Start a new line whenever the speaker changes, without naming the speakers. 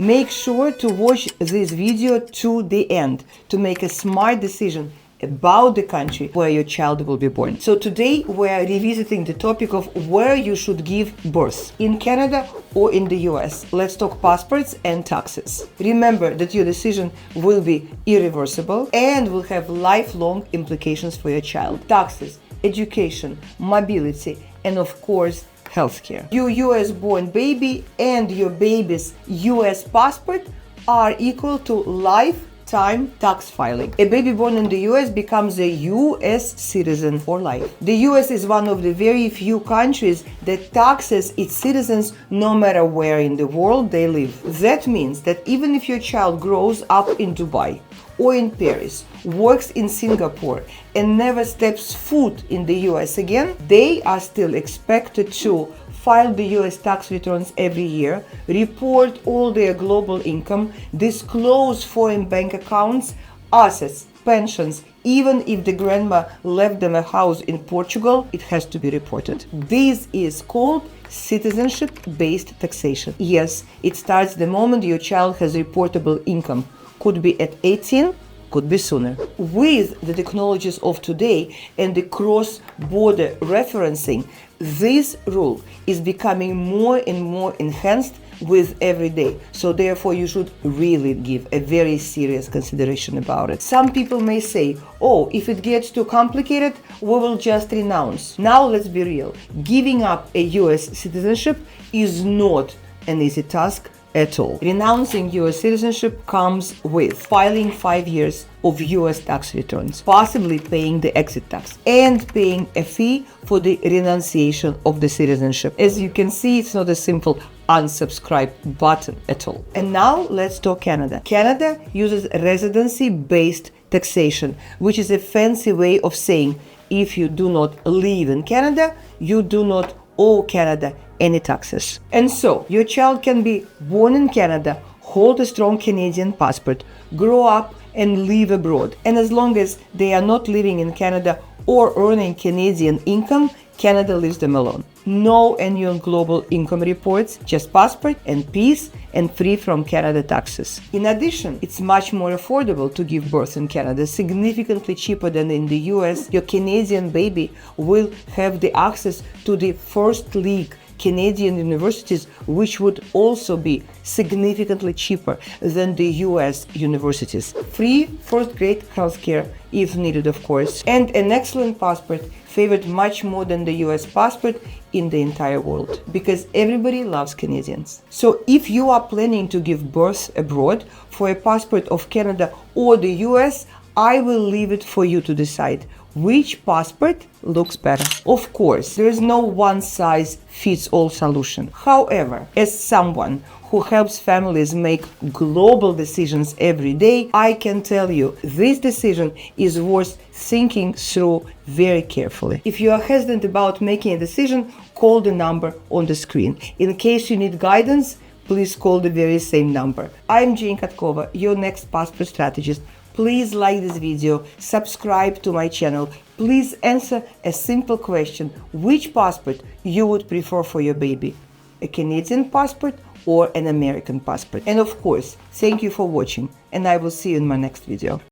Make sure to watch this video to the end to make a smart decision about the country where your child will be born. So today we're revisiting the topic of where you should give birth, in Canada or in the US. Let's talk passports and taxes. Remember that your decision will be irreversible and will have lifelong implications for your child. Taxes, education, mobility, and of course, healthcare. Your US-born baby and your baby's US passport are equal to lifetime tax filing. A baby born in the US becomes a US citizen for life. The US is one of the very few countries that taxes its citizens no matter where in the world they live. That means that even if your child grows up in Dubai or in Paris, works in Singapore, and never steps foot in the US again, they are still expected to file the US tax returns every year, report all their global income, disclose foreign bank accounts, assets, pensions. Even if the grandma left them a house in Portugal, it has to be reported. This is called citizenship-based taxation. Yes, it starts the moment your child has reportable income. Could be at 18, could be sooner. With the technologies of today and the cross-border referencing, this rule is becoming more and more enhanced with every day. So therefore you should really give a very serious consideration about it. Some people may say, oh, if it gets too complicated, we will just renounce. Now let's be real. Giving up a US citizenship is not an easy task at all. Renouncing US citizenship comes with filing 5 years of US tax returns, possibly paying the exit tax, and paying a fee for the renunciation of the citizenship. As you can see, it's not a simple unsubscribe button at all. And now let's talk Canada. Canada uses residency-based taxation, which is a fancy way of saying if you do not live in Canada, you do not owe Canada any taxes. And so your child can be born in Canada, hold a strong Canadian passport, grow up and live abroad. And as long as they are not living in Canada or earning Canadian income, Canada leaves them alone. No annual global income reports, just passport and peace and free from Canada taxes. In addition, it's much more affordable to give birth in Canada, significantly cheaper than in the US. Your Canadian baby will have the access to the first league Canadian universities, which would also be significantly cheaper than the US universities. Free first-grade healthcare if needed, of course, and an excellent passport favored much more than the US passport in the entire world, because everybody loves Canadians. So if you are planning to give birth abroad for a passport of Canada or the US, I will leave it for you to decide which passport looks better. Of course, there is no one-size-fits-all solution. However, as someone who helps families make global decisions every day, I can tell you this decision is worth thinking through very carefully. If you are hesitant about making a decision, call the number on the screen. In case you need guidance, please call the very same number. I'm Jane Katkova, your next passport strategist. Please like this video, subscribe to my channel. Please answer a simple question: which passport you would prefer for your baby? A Canadian passport or an American passport? And of course, thank you for watching, and I will see you in my next video.